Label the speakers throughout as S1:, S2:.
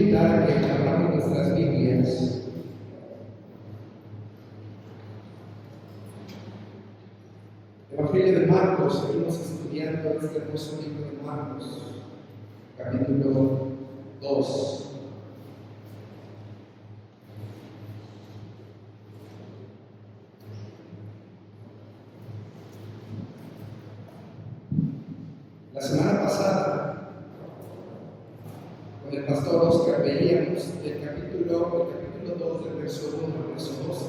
S1: invitar a que abramos nuestras Biblias Evangelio de Marcos. Seguimos estudiando este hermoso libro de Marcos, capítulo 2. La semana pasada, con el pastor Oscar, veíamos el capítulo 2, del verso 1 al verso 12.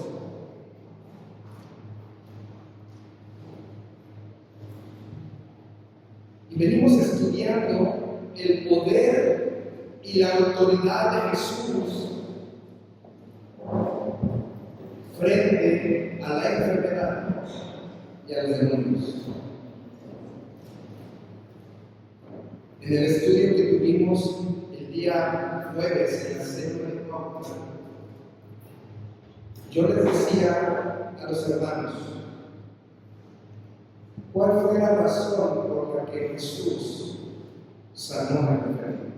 S1: Y venimos estudiando el poder y la autoridad de Jesús frente a la enfermedad y a los demonios. En el estudio que tuvimos el día jueves en la célula de Pauta, yo les decía a los hermanos cuál fue la razón por la que Jesús sanó a la enferma.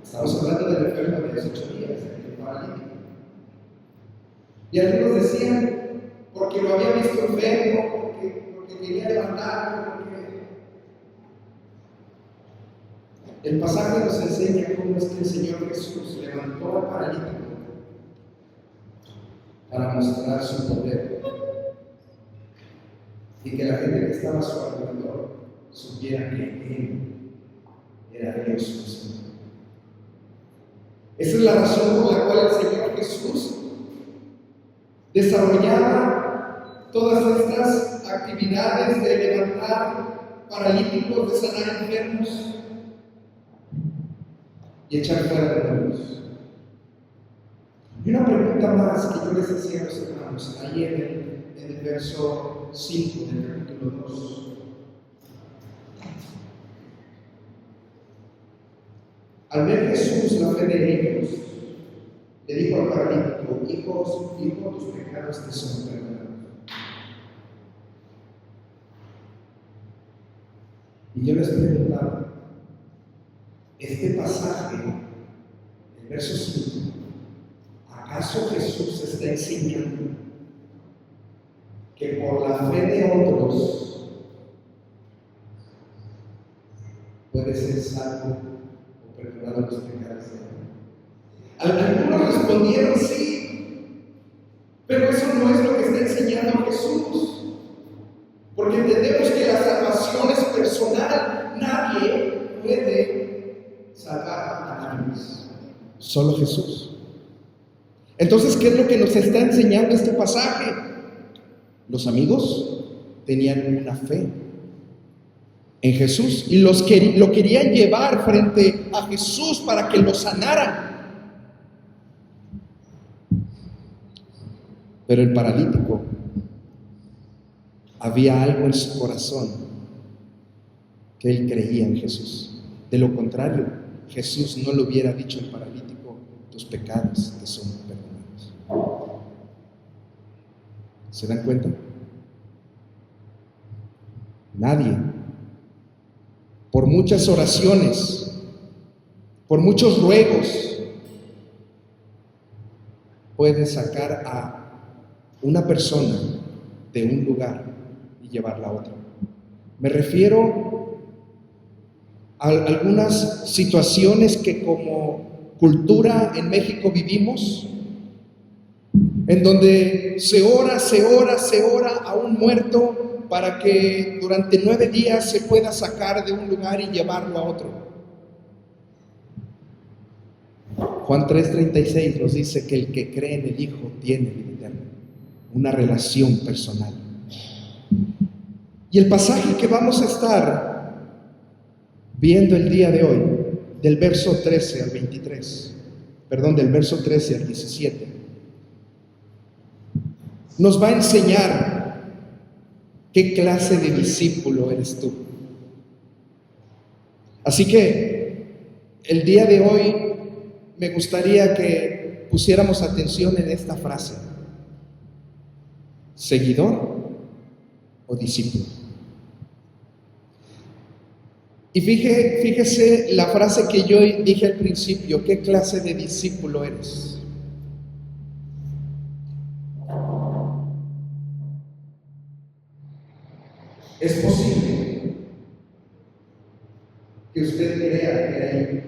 S1: Estamos hablando del enfermo de 18 días, el paralítico. Y algunos decían, porque lo había visto enfermo, porque quería levantarlo, El pasaje nos enseña cómo es que el Señor Jesús levantó al paralítico para mostrar su poder y que la gente que estaba a su alrededor supiera que Él era Dios mismo. Esa es la razón por la cual el Señor Jesús desarrollaba todas estas actividades de levantar paralíticos, de sanar enfermos y echar fuera demonios. Y una pregunta más que yo les hacía a los hermanos ayer en el verso 5 del capítulo 2. Al ver Jesús la fe de ellos, le dijo al paralítico: hijo, tus pecados te son perdonados. Y yo les preguntaba, este pasaje, el verso 5, ¿acaso Jesús está enseñando que por la fe de otros puede ser salvo o perdonado los pecados de otros? Algunos respondieron sí, pero eso no es lo que está enseñando Jesús, porque entendemos que la salvación es personal. Nadie puede salvar a nadie, solo Jesús. Entonces, ¿qué es lo que nos está enseñando este pasaje? Los amigos tenían una fe en Jesús y lo querían llevar frente a Jesús para que lo sanaran. Pero el paralítico, había algo en su corazón que él creía en Jesús. De lo contrario, Jesús no le hubiera dicho al paralítico: tus pecados te son perdonados. ¿Se dan cuenta? Nadie, por muchas oraciones, por muchos ruegos, puede sacar a una persona de un lugar y llevarla a otro. Me refiero a algunas situaciones que como cultura en México vivimos, en donde se ora a un muerto para que durante 9 días se pueda sacar de un lugar y llevarlo a otro. Juan 3:36 nos dice que el que cree en el Hijo tiene vida eterna, una relación personal. Y el pasaje que vamos a estar viendo el día de hoy, del verso 13 al 23, del verso 13 al 17, nos va a enseñar qué clase de discípulo eres tú. Así que el día de hoy me gustaría que pusiéramos atención en esta frase: ¿seguidor o discípulo? Y fíjese la frase que yo dije al principio: ¿qué clase de discípulo eres? Es posible que usted crea que hay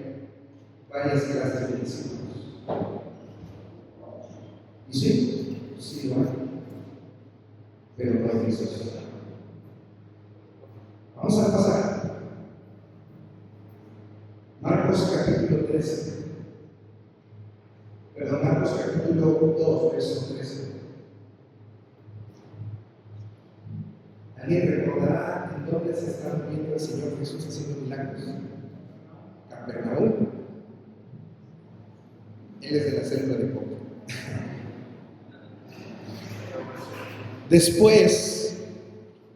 S1: varias clases de discípulos. Y sí lo hay, pero no es Jesús. Vamos a pasar Marcos capítulo 13. Marcos capítulo 2, verso 13. ¿Alguien recordará en dónde se está viendo el Señor Jesús haciendo milagros? Capernaum. Él es de la selva de Poco. Después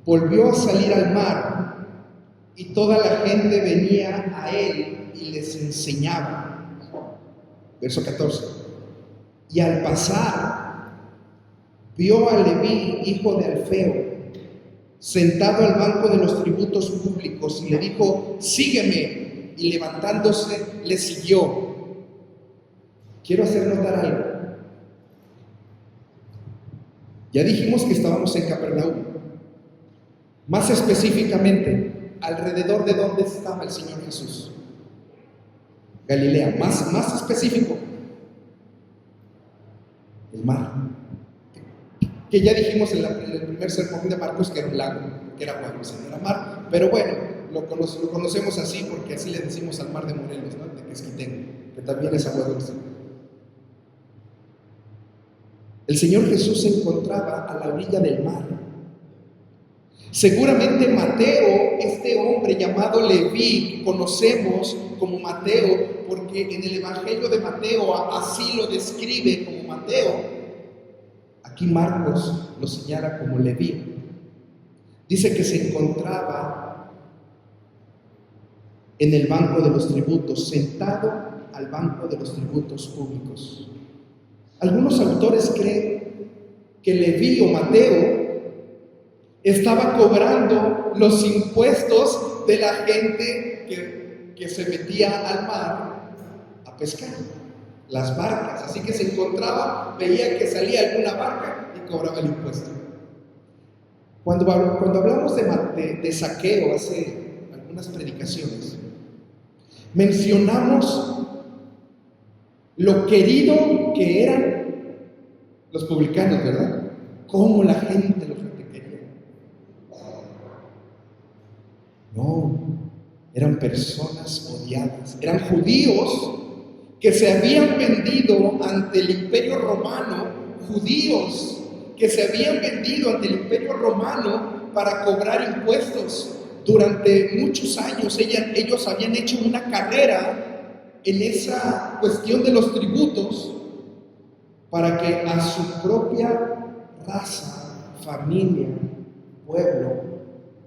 S1: volvió a salir al mar y toda la gente venía a él y les enseñaba. Verso 14. Y al pasar vio a Leví, hijo de Alfeo, sentado al banco de los tributos públicos, y le dijo: sígueme. Y levantándose le siguió. Quiero hacer notar algo. Ya dijimos que estábamos en Capernaum. Más específicamente, ¿alrededor de dónde estaba el Señor Jesús? Galilea. Más específico, el mar. Que ya dijimos en el primer sermón de Marcos que era un lago, que era agua dulce, no era mar. Pero bueno, lo conocemos así porque así le decimos al mar de Morelos, ¿no? De Quesquitengo, que también es agua dulce. El Señor Jesús se encontraba a la orilla del mar. Seguramente Mateo, este hombre llamado Leví, que conocemos como Mateo, porque en el Evangelio de Mateo así lo describe como Mateo, aquí Marcos lo señala como Leví. Dice que se encontraba en el banco de los tributos, sentado al banco de los tributos públicos. Algunos autores creen que Leví o Mateo estaba cobrando los impuestos de la gente que se metía al mar a pescar, las barcas. Así que se encontraba, veía que salía alguna barca y cobraba el impuesto. Cuando hablamos de saqueo hace algunas predicaciones, mencionamos lo querido que eran los publicanos, ¿verdad? Cómo la gente los quería. No, eran personas odiadas, eran judíos que se habían vendido ante el Imperio Romano, judíos que se habían vendido ante el Imperio Romano para cobrar impuestos. Durante muchos años ellos habían hecho una carrera en esa cuestión de los tributos para que a su propia raza, familia, pueblo,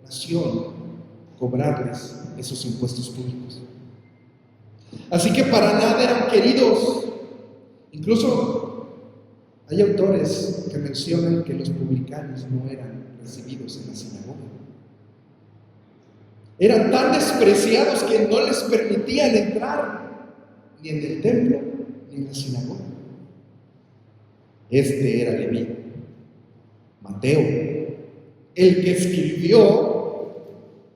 S1: nación, cobrarles esos impuestos públicos. Así que para nada eran queridos. Incluso hay autores que mencionan que los publicanos no eran recibidos en la sinagoga. Eran tan despreciados que no les permitían entrar ni en el templo, ni en la sinagoga. Este era Leví, Mateo, el que escribió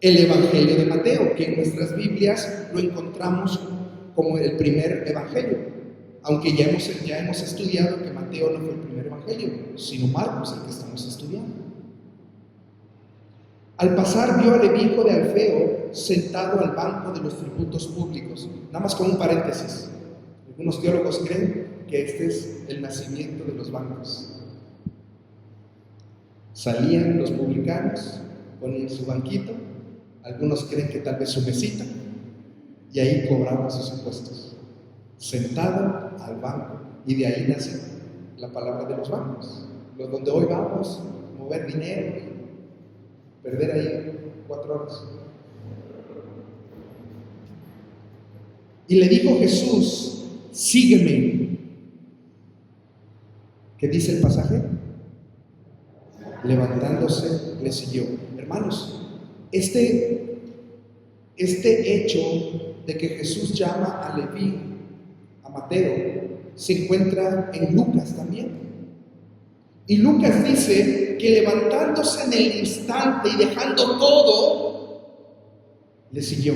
S1: el Evangelio de Mateo, que en nuestras Biblias lo encontramos como el primer Evangelio, aunque ya hemos estudiado que Mateo no fue el primer Evangelio, sino Marcos, el que estamos estudiando. Al pasar vio a Leví, hijo de Alfeo, sentado al banco de los tributos públicos. Nada más con un paréntesis. Algunos teólogos creen que este es el nacimiento de los bancos. Salían los publicanos, ponían su banquito, algunos creen que tal vez su mesita, y ahí cobraban sus impuestos. Sentado al banco. Y de ahí nace la palabra de los bancos. Donde hoy vamos a mover dinero y perder ahí 4 horas. Y le dijo Jesús: sígueme. ¿Qué dice el pasaje? Levantándose le siguió. Hermanos, este este hecho de que Jesús llama a Leví, a Mateo, se encuentra en Lucas también. Y Lucas dice que levantándose en el instante y dejando todo, le siguió.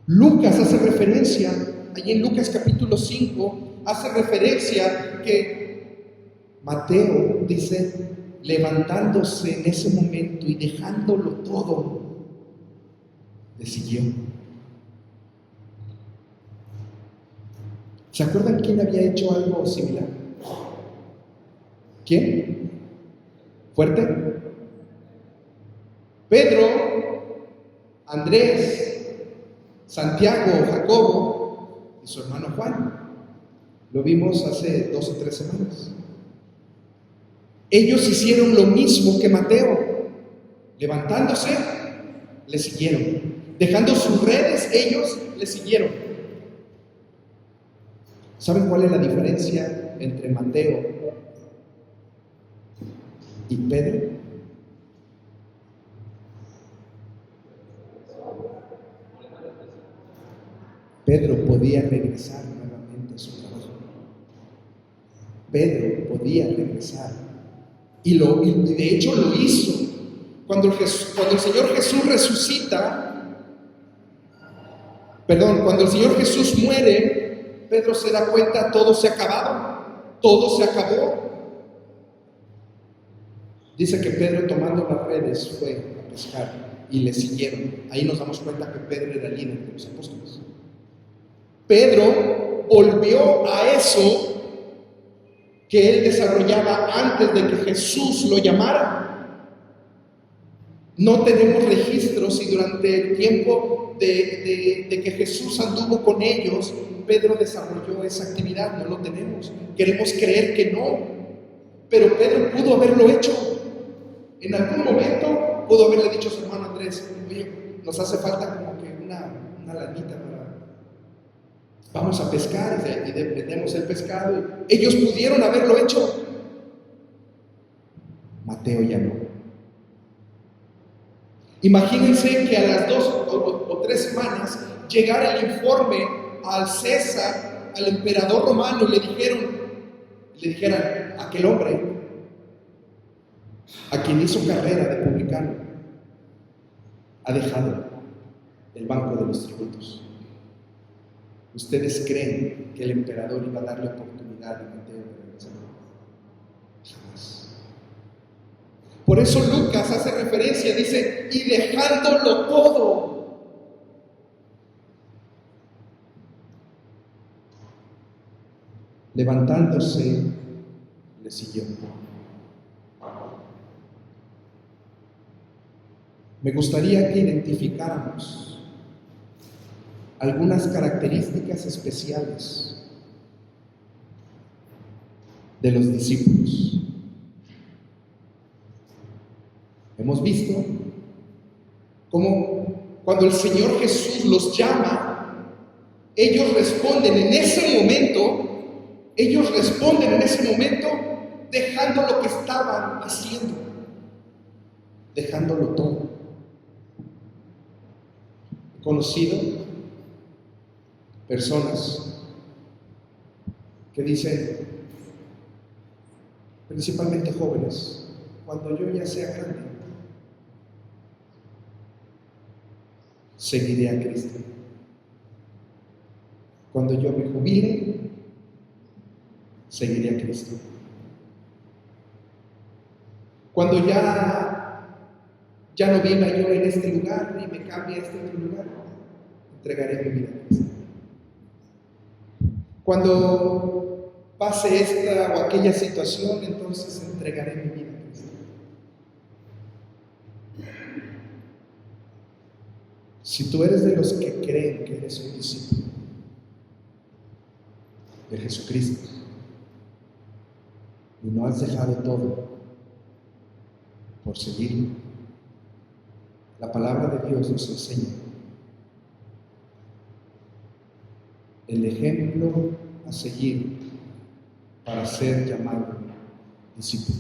S1: Lucas hace referencia, allí en Lucas capítulo 5, hace referencia que Mateo dice, levantándose en ese momento y dejándolo todo, le siguió. ¿Se acuerdan quién había hecho algo similar? ¿Quién? ¿Fuerte? Pedro, Andrés, Santiago, Jacobo y su hermano Juan. Lo vimos hace 2 o 3 semanas. Ellos hicieron lo mismo que Mateo. Levantándose, le siguieron. Dejando sus redes, ellos le siguieron. ¿Saben cuál es la diferencia entre Mateo y Pedro? Pedro podía regresar nuevamente a su trabajo. Pedro podía regresar. Y de hecho lo hizo. Cuando el Señor Jesús resucita, cuando el Señor Jesús muere, Pedro se da cuenta, todo se ha acabado, todo se acabó. Dice que Pedro, tomando las redes, fue a pescar y le siguieron. Ahí nos damos cuenta que Pedro era el líder de los apóstoles. Pedro volvió a eso que él desarrollaba antes de que Jesús lo llamara. No tenemos registros si durante el tiempo de que Jesús anduvo con ellos, Pedro desarrolló esa actividad. No lo tenemos. Queremos creer que no. Pero Pedro pudo haberlo hecho. En algún momento pudo haberle dicho a su hermano Andrés, oye, nos hace falta como que una lanita vamos a pescar y vendemos el pescado. Ellos pudieron haberlo hecho. Mateo ya no. Imagínense que a las 2 o 3 semanas llegara el informe al César, al emperador romano, y le dijeran, aquel hombre a quien hizo carrera de publicano ha dejado el banco de los tributos. ¿Ustedes creen que el emperador iba a darle oportunidad a Mateo de regresar? Jamás. Por eso Lucas hace referencia, dice, y dejándolo todo. Levantándose, le siguió. Me gustaría que identificáramos algunas características especiales de los discípulos. Hemos visto cómo cuando el Señor Jesús los llama, ellos responden en ese momento, dejando lo que estaban haciendo, dejándolo todo. He conocido personas que dicen, principalmente jóvenes, cuando yo ya sea grande, seguiré a Cristo. Cuando yo me jubile, seguiré a Cristo. Cuando ya no viva yo en este lugar y me cambie a este otro lugar, entregaré mi vida a Cristo. Cuando pase esta o aquella situación, entonces entregaré mi vida a Cristo. Si tú eres de los que creen que eres un discípulo de Jesucristo y no has dejado todo por seguirlo, la palabra de Dios nos enseña el ejemplo a seguir para ser llamado discípulo.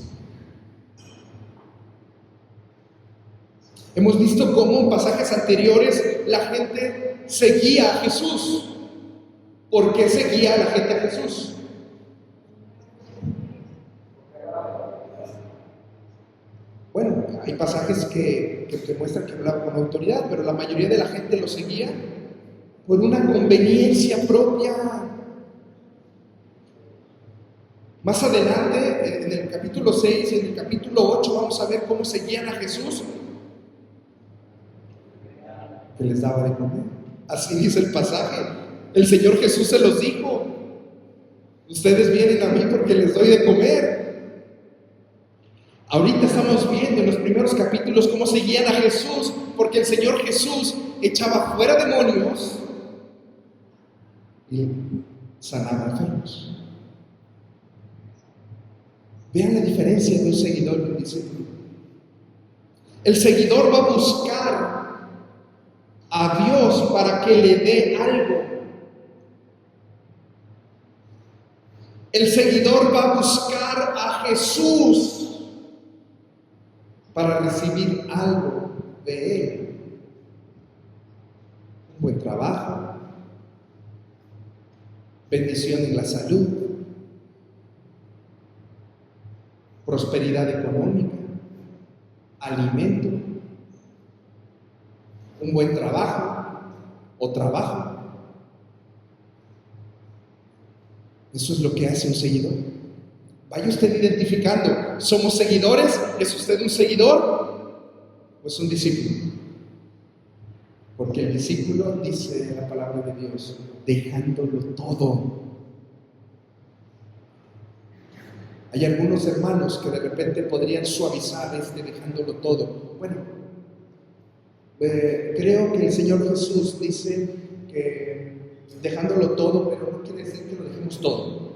S1: Hemos visto cómo en pasajes anteriores la gente seguía a Jesús. ¿Por qué seguía a la gente a Jesús? Bueno, hay pasajes que muestran que hablaba con autoridad, pero la mayoría de la gente lo seguía por una conveniencia propia. Más adelante, en el capítulo 6 y en el capítulo 8, vamos a ver cómo seguían a Jesús, que les daba de comer. Así dice el pasaje. El Señor Jesús se los dijo: ustedes vienen a mí porque les doy de comer. Ahorita estamos viendo en los primeros capítulos cómo seguían a Jesús, porque el Señor Jesús echaba fuera demonios y sanaba enfermos. Vean la diferencia de un seguidor y un discípulo. El seguidor va a buscar a Dios para que le dé algo. El seguidor va a buscar a Jesús para recibir algo de Él. Un buen trabajo, bendición en la salud, prosperidad económica, alimento, un buen trabajo o trabajo. Eso es lo que hace un seguidor. Vaya usted identificando, ¿somos seguidores? ¿Es usted un seguidor o es un discípulo? Porque el discípulo, dice la palabra de Dios, dejándolo todo. Hay algunos hermanos que de repente podrían suavizar dejándolo todo. Bueno, creo que el Señor Jesús dice que dejándolo todo, pero no quiere decir que lo dejemos todo.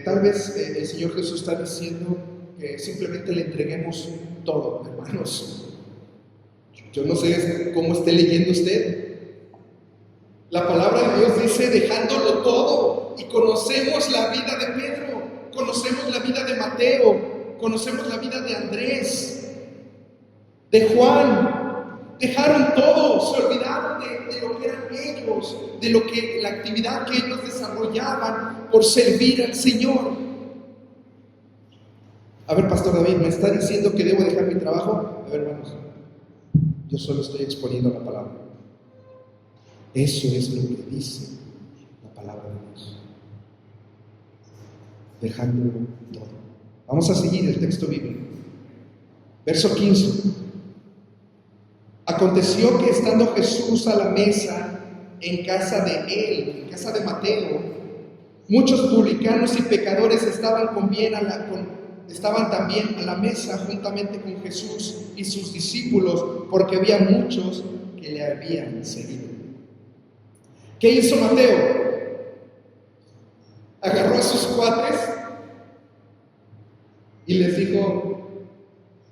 S1: Tal vez el Señor Jesús está diciendo que simplemente le entreguemos todo, hermanos. Yo no sé cómo esté leyendo usted. La palabra de Dios dice dejándolo todo, y conocemos la vida de Pedro, conocemos la vida de Mateo, conocemos la vida de Andrés, de Juan. Dejaron todo, se olvidaron de lo que eran ellos, de lo que la actividad que ellos desarrollaban por servir al Señor. A ver, Pastor David, ¿me está diciendo que debo dejar mi trabajo? A ver, hermanos, yo solo estoy exponiendo la palabra. Eso es lo que dice la palabra de Dios. Dejándolo todo. Vamos a seguir el texto bíblico. Verso 15. Aconteció que estando Jesús a la mesa en casa de él, en casa de Mateo, muchos publicanos y pecadores estaban también a la mesa juntamente con Jesús y sus discípulos, porque había muchos que le habían seguido. ¿Qué hizo Mateo? Agarró a sus cuates y les dijo: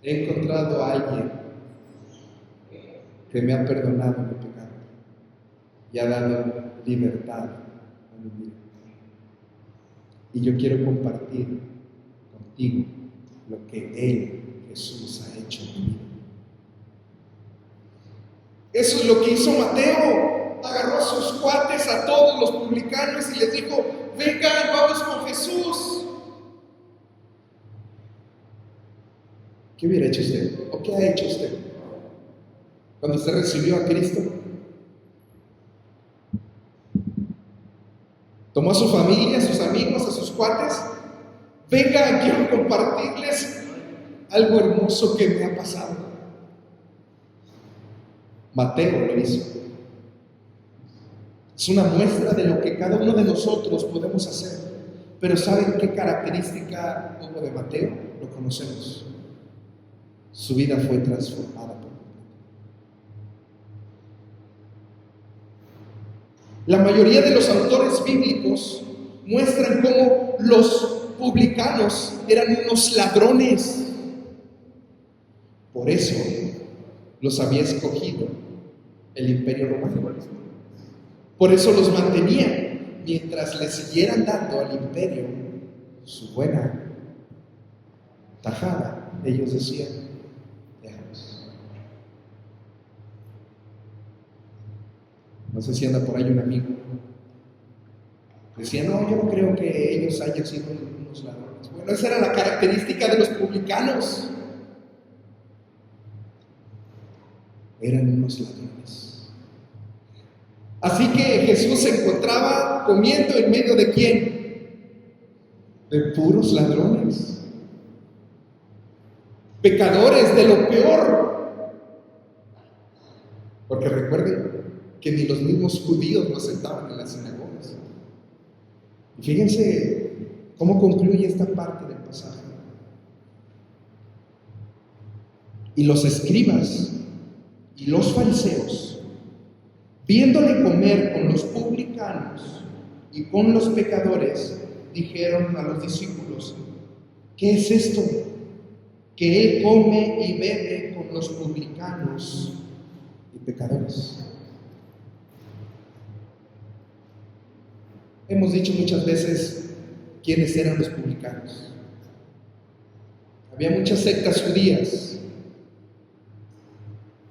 S1: he encontrado a alguien que me ha perdonado mi pecado y ha dado libertad a mi vida. Y yo quiero compartir contigo lo que Él, Jesús, ha hecho en mi vida. Eso es lo que hizo Mateo. Agarró a sus cuates, a todos los publicanos, y les dijo: vengan, vamos con Jesús. ¿Qué hubiera hecho usted? ¿O qué ha hecho usted cuando usted recibió a Cristo? Tomó a su familia, a sus amigos, a sus cuates. Vengan, quiero compartirles algo hermoso que me ha pasado. Mateo lo hizo. Es una muestra de lo que cada uno de nosotros podemos hacer. Pero ¿saben qué característica hubo de Mateo? Lo conocemos. Su vida fue transformada por completo. La mayoría de los autores bíblicos muestran cómo los publicanos eran unos ladrones. Por eso los había escogido el Imperio Romano. Por eso los mantenían mientras le siguieran dando al imperio su buena tajada. Ellos decían: déjanos. No sé si anda por ahí un amigo. Decía, no, yo no creo que ellos hayan sido unos ladrones. Bueno, esa era la característica de los publicanos. Eran unos ladrones. Así que Jesús se encontraba comiendo en medio de ¿quién? De puros ladrones. Pecadores de lo peor. Porque recuerden que ni los mismos judíos no sentaban en las sinagogas. Y fíjense cómo concluye esta parte del pasaje. Y los escribas y los fariseos, viéndole comer con los publicanos y con los pecadores, dijeron a los discípulos: ¿qué es esto? Que él come y bebe con los publicanos y pecadores. Hemos dicho muchas veces quiénes eran los publicanos. Había muchas sectas judías.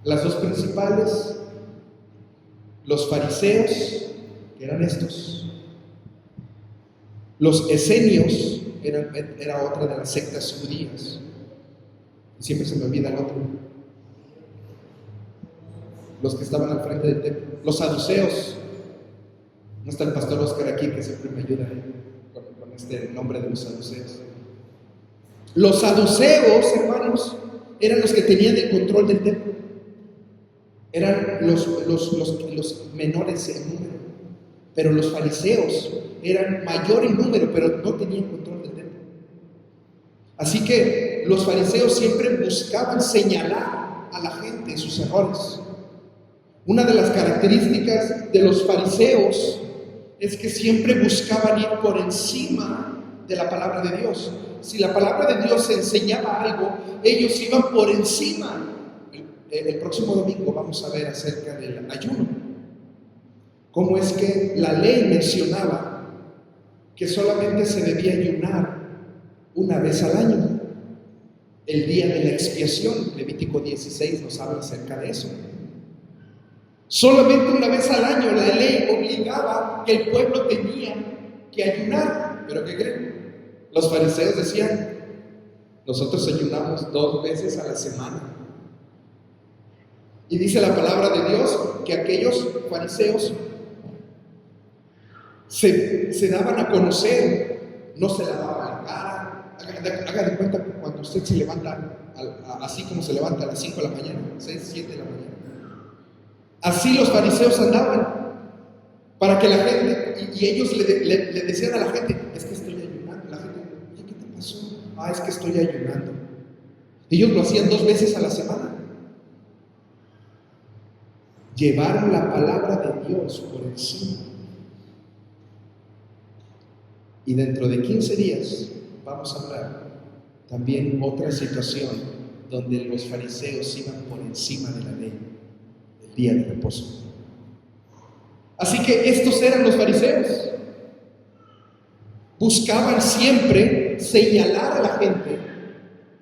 S1: Las dos principales, los fariseos, que eran estos. Los esenios era otra de las sectas judías. Y siempre se me olvida el otro. Los que estaban al frente del templo. Los saduceos. No está el pastor Oscar aquí, que siempre me ayuda con este nombre de los saduceos. Los saduceos, hermanos, eran los que tenían el control del templo. Eran los menores en número. Pero los fariseos eran mayor en número, pero no tenían control del templo. Así que los fariseos siempre buscaban señalar a la gente sus errores. Una de las características de los fariseos es que siempre buscaban ir por encima de la palabra de Dios. Si la palabra de Dios enseñaba algo, ellos iban por encima. El próximo domingo vamos a ver acerca del ayuno. Cómo es que la ley mencionaba que solamente se debía ayunar una vez al año. El día de la expiación, Levítico 16 nos habla acerca de eso. Solamente una vez al año la ley obligaba que el pueblo tenía que ayunar. ¿Pero qué creen? Los fariseos decían: nosotros ayunamos 2 veces a la semana. Y dice la palabra de Dios que aquellos fariseos se daban a conocer, no se lavaban la cara. Haga de cuenta que cuando usted se levanta, así como se levanta a las 5 de la mañana, 6, 7 de la mañana. Así los fariseos andaban, para que la gente, y ellos le decían a la gente: es que estoy ayunando. La gente: oye, ¿qué te pasó? Es que estoy ayunando. Ellos lo hacían 2 veces a la semana. Llevaron la palabra de Dios por encima. Y dentro de 15 días vamos a hablar también otra situación donde los fariseos iban por encima de la ley, el día de reposo. Así que estos eran los fariseos. Buscaban siempre señalar a la gente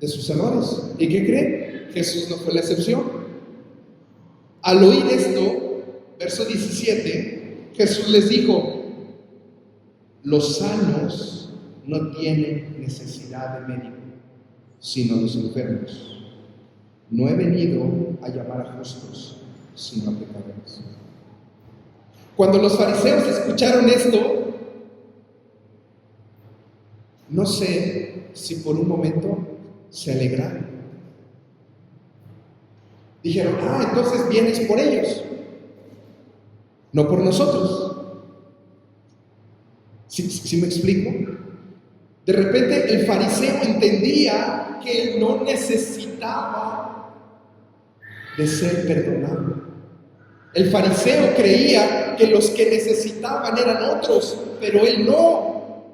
S1: de sus errores. ¿Y qué creen? Jesús no fue la excepción. Al oír esto, verso 17, Jesús les dijo: los sanos no tienen necesidad de médico, sino los enfermos. No he venido a llamar a justos, sino a pecadores. Cuando los fariseos escucharon esto, no sé si por un momento se alegraron. Dijeron: entonces vienes por ellos, no por nosotros. ¿Sí me explico? De repente el fariseo entendía que él no necesitaba de ser perdonado. El fariseo creía que los que necesitaban eran otros, pero él no.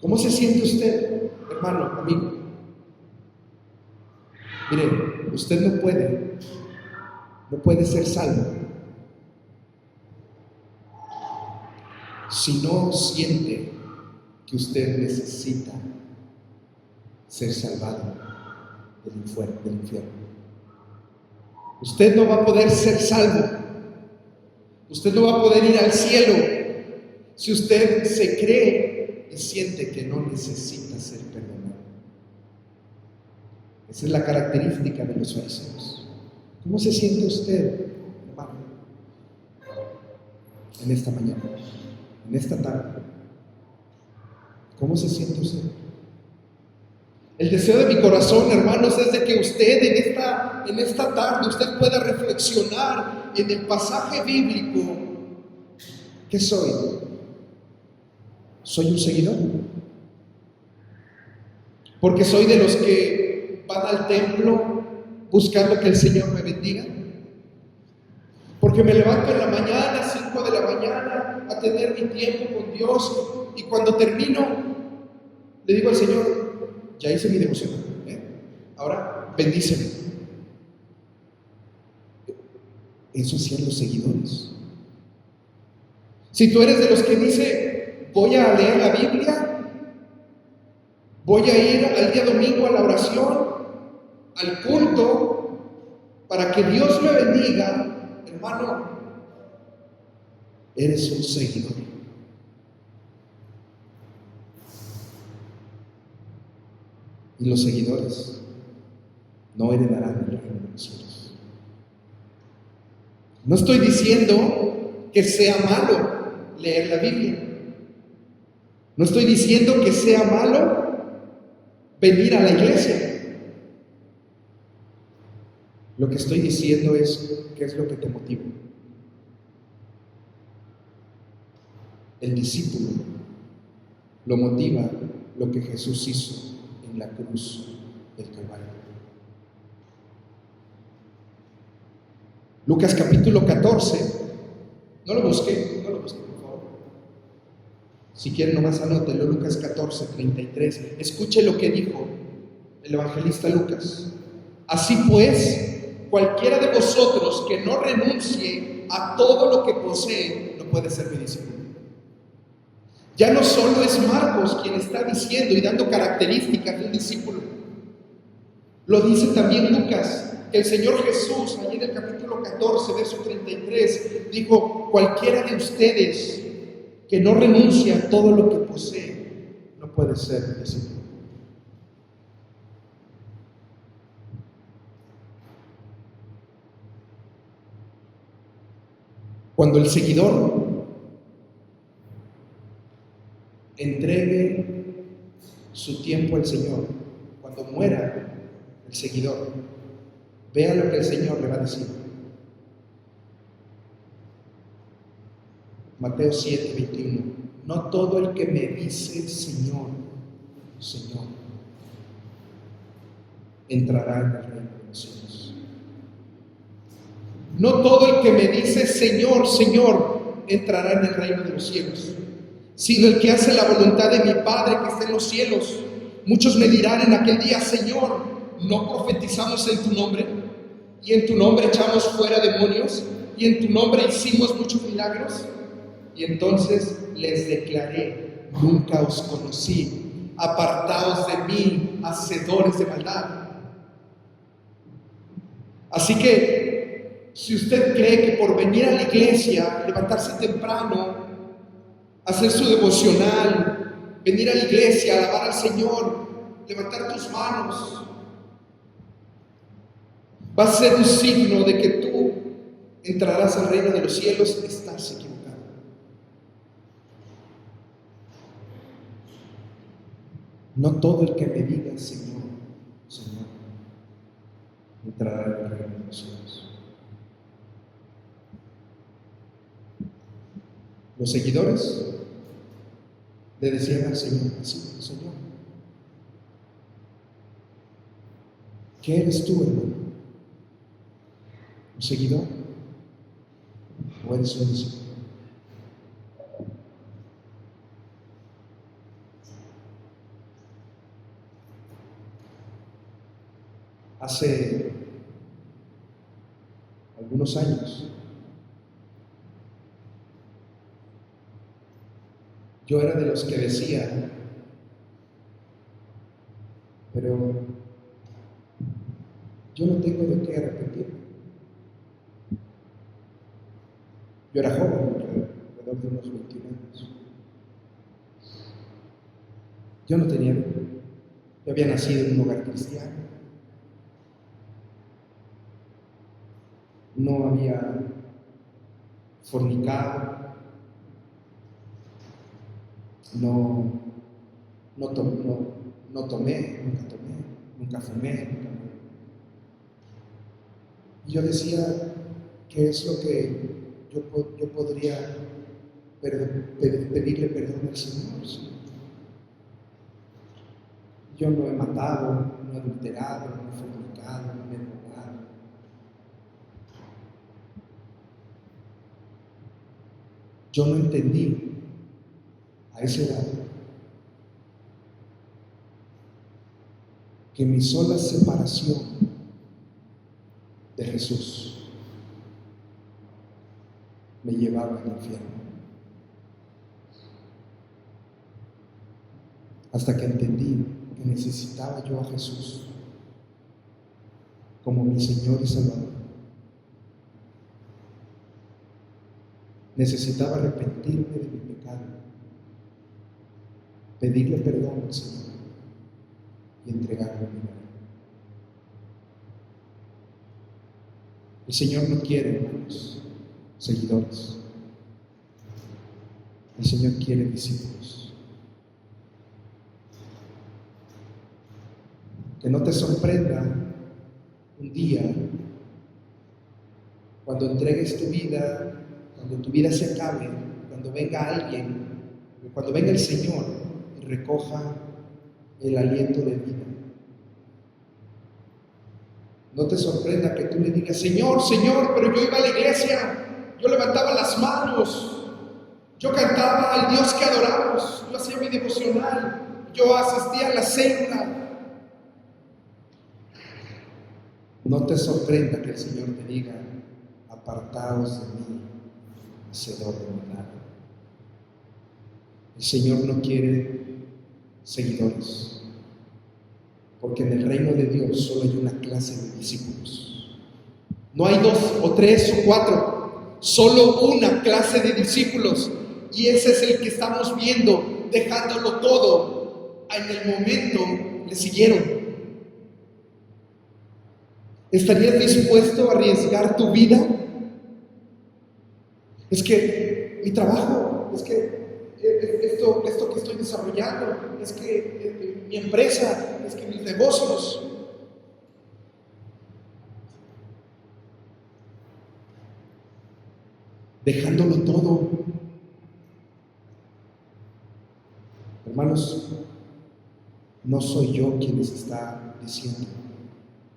S1: ¿Cómo se siente usted, hermano, amigo? Mire, usted no puede ser salvo si no siente que usted necesita ser salvado del infierno. Usted no va a poder ser salvo Usted no va a poder ir al cielo si usted se cree y siente que no necesita ser perdonado. Esa es la característica de los fariseos. ¿Cómo se siente usted, hermano, en esta mañana, en esta tarde? ¿Cómo se siente usted? El deseo de mi corazón, hermanos, es de que usted en esta tarde usted pueda reflexionar en el pasaje bíblico. ¿Qué soy? ¿Soy un seguidor? Porque soy de los que van al templo buscando que el Señor me bendiga. Porque me levanto en la mañana, 5 de la mañana, a tener mi tiempo con Dios, y cuando termino, le digo al Señor, ya hice mi devoción, ahora bendíceme. Eso hacían los seguidores. Si tú eres de los que dice, voy a leer la Biblia, voy a ir al día domingo a la oración, al culto, para que Dios me bendiga, hermano, eres un seguidor. Y los seguidores no heredarán el reino de los cielos. No estoy diciendo que sea malo leer la Biblia. No estoy diciendo que sea malo venir a la iglesia. Lo que estoy diciendo es, ¿qué es lo que te motiva? El discípulo lo motiva lo que Jesús hizo en la cruz del Calvario. Lucas capítulo 14. No lo busqué, por favor. Si quieren, nomás anótelo. Lucas 14, 33. Escuche lo que dijo el evangelista Lucas. Así pues, cualquiera de vosotros que no renuncie a todo lo que posee, no puede ser mi discípulo. Ya no solo es Marcos quien está diciendo y dando características de un discípulo. Lo dice también Lucas, que el Señor Jesús, allí en el capítulo 14, verso 33, dijo, cualquiera de ustedes que no renuncie a todo lo que posee, no puede ser mi discípulo. Cuando el seguidor entregue su tiempo al Señor, cuando muera el seguidor, vea lo que el Señor le va a decir. Mateo 7, 21. No todo el que me dice Señor, Señor, entrará en el reino de los cielos. No todo el que me dice Señor, Señor, entrará en el reino de los cielos, sino el que hace la voluntad de mi Padre que está en los cielos. Muchos me dirán en aquel día, Señor, ¿no profetizamos en tu nombre? ¿Y en tu nombre echamos fuera demonios? ¿Y en tu nombre hicimos muchos milagros? Y entonces les declaré, nunca os conocí, apartaos de mí, hacedores de maldad. Así que, si usted cree que por venir a la iglesia, levantarse temprano, hacer su devocional, venir a la iglesia, alabar al Señor, levantar tus manos, va a ser un signo de que tú entrarás al reino de los cielos, estás equivocado. No todo el que me diga Señor, Señor, entrará en el reino de los cielos. Los seguidores le decían al Señor así, Señor, ¿qué eres tú, hermano? ¿Un seguidor o eres un discípulo? Hace algunos años yo era de los que decía, pero yo no tengo de qué arrepentirme. Yo era joven, alrededor de unos 21 años. Yo no tenía, yo había nacido en un hogar cristiano. No había fornicado, no tomé, nunca fumé, nunca. Y yo decía, ¿qué es lo que yo podría pedirle perdón al Señor? ¿Sí? Yo no he matado, no he adulterado, no he fornicado, no me he robado. Yo no entendí a esa edad que mi sola separación de Jesús me llevaba al infierno. Hasta que entendí que necesitaba yo a Jesús como mi Señor y Salvador. Necesitaba arrepentirme de mi pecado, pedirle perdón al Señor y entregarme a mi vida. El Señor no quiere, hermanos, seguidores. El Señor quiere discípulos. Que no te sorprenda un día cuando entregues tu vida, cuando tu vida se acabe, cuando venga alguien, cuando venga el Señor y recoja el aliento de vida. No te sorprenda que tú le digas, Señor, Señor, pero yo iba a la iglesia, yo levantaba las manos, yo cantaba al Dios que adoramos, yo hacía mi devocional, yo asistía a la célula. No te sorprenda que el Señor te diga, apartaos de mí, hacedor de maldad. El Señor no quiere seguidores, porque en el reino de Dios solo hay una clase de discípulos. No hay 2 o 3 o 4, solo una clase de discípulos, y ese es el que estamos viendo, dejándolo todo. En el momento le siguieron. ¿Estarías dispuesto a arriesgar tu vida? Es que mi trabajo, es que esto que estoy desarrollando, es que mi empresa, es que mis negocios. Dejándolo todo. Hermanos, no soy yo quien les está diciendo,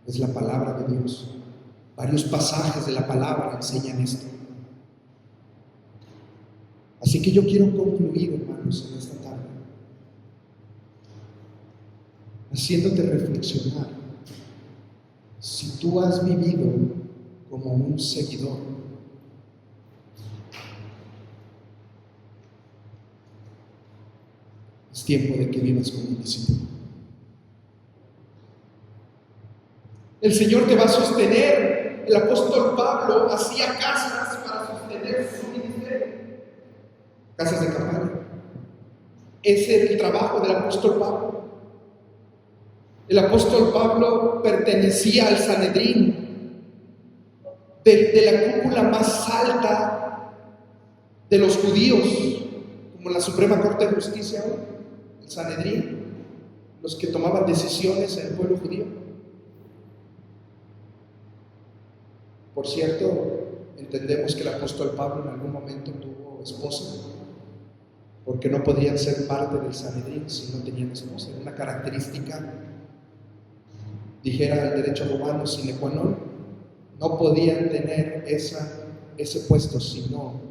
S1: es la palabra de Dios. Varios pasajes de la palabra enseñan esto. Así que yo quiero concluir, hermanos, en esta tarde, haciéndote reflexionar. Si tú has vivido como un seguidor, es tiempo de que vivas como un discípulo. El Señor te va a sostener. El apóstol Pablo hacía casas para sostener su ministerio. Casas de campaña. Ese es el trabajo del apóstol Pablo. El apóstol Pablo pertenecía al Sanedrín, de la cúpula más alta de los judíos, como la Suprema Corte de Justicia hoy, el Sanedrín, los que tomaban decisiones en el pueblo judío. Por cierto, entendemos que el apóstol Pablo en algún momento tuvo esposa, porque no podían ser parte del Sanedrín si no tenían esposa. Era una característica, dijera el derecho romano, sine qua non. No podían tener ese puesto si no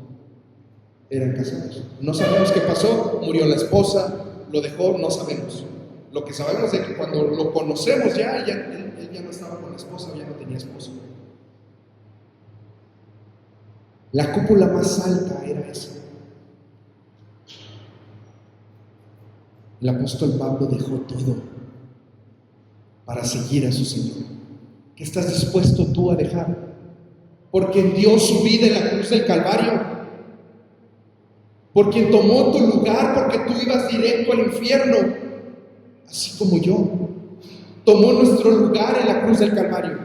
S1: eran casados. No sabemos qué pasó, murió la esposa, lo dejó, no sabemos. Lo que sabemos es que cuando lo conocemos él ya no estaba con la esposa, ya no tenía esposa. La cúpula más alta era esa. El apóstol Pablo dejó todo para seguir a su Señor. ¿Qué estás dispuesto tú a dejar? Porque dio su vida en la cruz del Calvario. por quien tomó tu lugar, porque tú ibas directo al infierno, así como yo. Tomó nuestro lugar en la cruz del Calvario.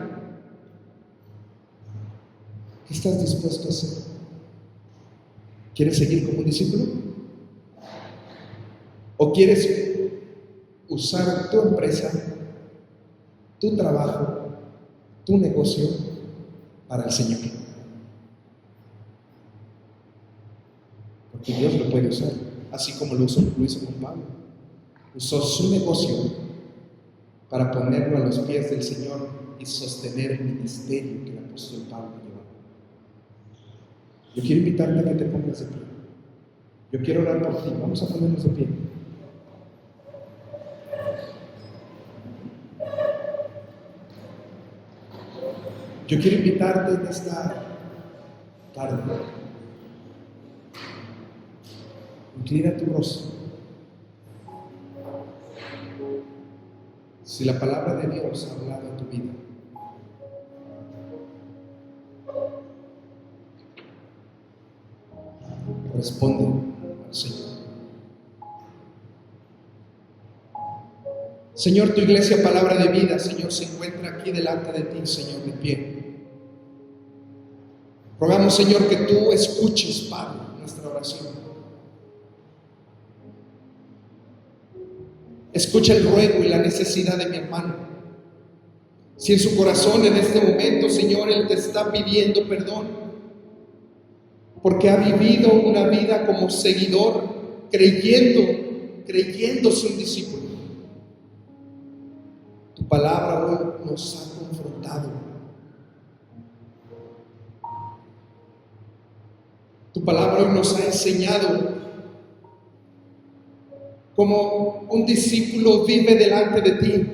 S1: ¿Qué estás dispuesto a hacer? ¿Quieres seguir como un discípulo? ¿O quieres usar tu empresa, tu trabajo, tu negocio para el Señor? Porque Dios lo puede usar, así como lo hizo con Pablo. Usó su negocio para ponerlo a los pies del Señor y sostener el ministerio que el apóstol Pablo llevaba. Yo quiero invitarte a que te pongas de pie. Yo quiero orar por ti. Vamos a ponernos de pie. Yo quiero invitarte en esta tarde. Inclina tu rostro. Si la palabra de Dios ha hablado en tu vida, responde al Señor. Señor, tu iglesia, palabra de vida, Señor, se encuentra aquí delante de ti, Señor, de pie. Rogamos, Señor, que tú escuches, Padre, nuestra oración. Escucha el ruego y la necesidad de mi hermano. Si en su corazón en este momento, Señor, él te está pidiendo perdón, porque ha vivido una vida como seguidor, creyéndose un discípulo. Tu palabra hoy nos ha confrontado. Tu palabra hoy nos ha enseñado cómo un discípulo vive delante de ti,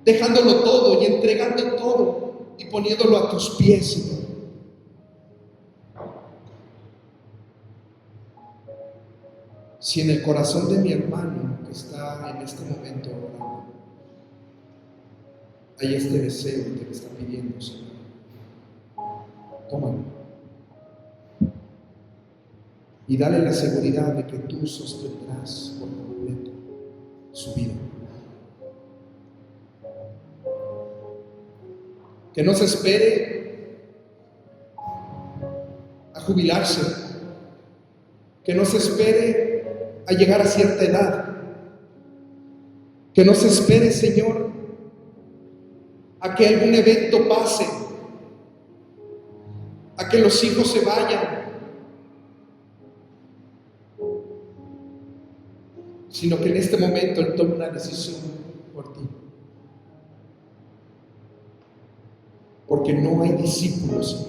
S1: dejándolo todo y entregando todo y poniéndolo a tus pies, Señor. Si en el corazón de mi hermano que está en este momento orando hay este deseo que te está pidiendo, Señor, tómalo y dale la seguridad de que tú sostendrás por completo su vida. Que no se espere a jubilarse, que no se espere a llegar a cierta edad, que no se espere, Señor, a que algún evento pase, a que los hijos se vayan, sino que en este momento Él tome una decisión por ti. Porque no hay discípulos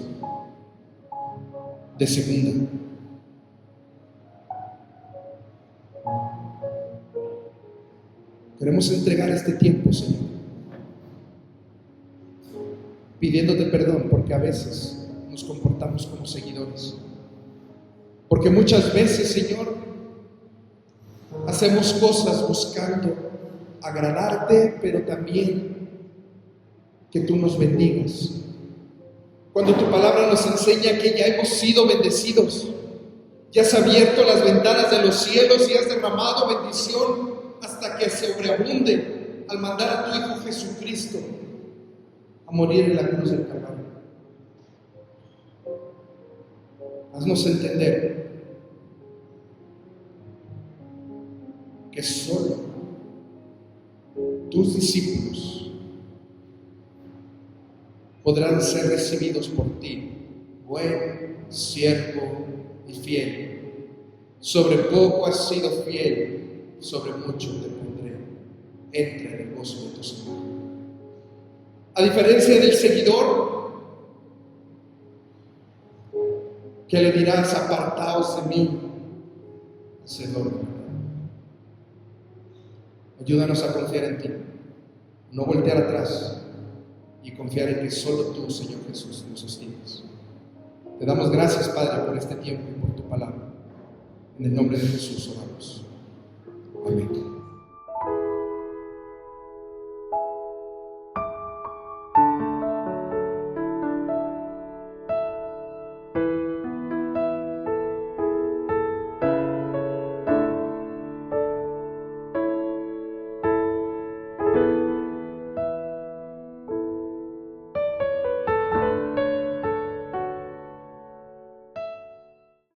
S1: de segunda. Queremos entregar este tiempo, Señor, pidiéndote perdón porque a veces nos comportamos como seguidores. Porque muchas veces, Señor, hacemos cosas buscando agradarte, pero también que tú nos bendigas. Cuando tu palabra nos enseña que ya hemos sido bendecidos, ya has abierto las ventanas de los cielos y has derramado bendición hasta que sobreabunde al mandar a tu Hijo Jesucristo a morir en la cruz del Calvario. Haznos entender que solo tus discípulos podrán ser recibidos por ti. Buen siervo y fiel. Sobre poco has sido fiel, sobre mucho te pondré. Entra en el gozo de tu Señor. A diferencia del seguidor, que le dirás: apartaos de mí, hacedor de maldad. Ayúdanos a confiar en ti, no voltear atrás y confiar en que solo tú, Señor Jesús, nos sostienes. Te damos gracias, Padre, por este tiempo y por tu palabra. En el nombre de Jesús oramos. Amén.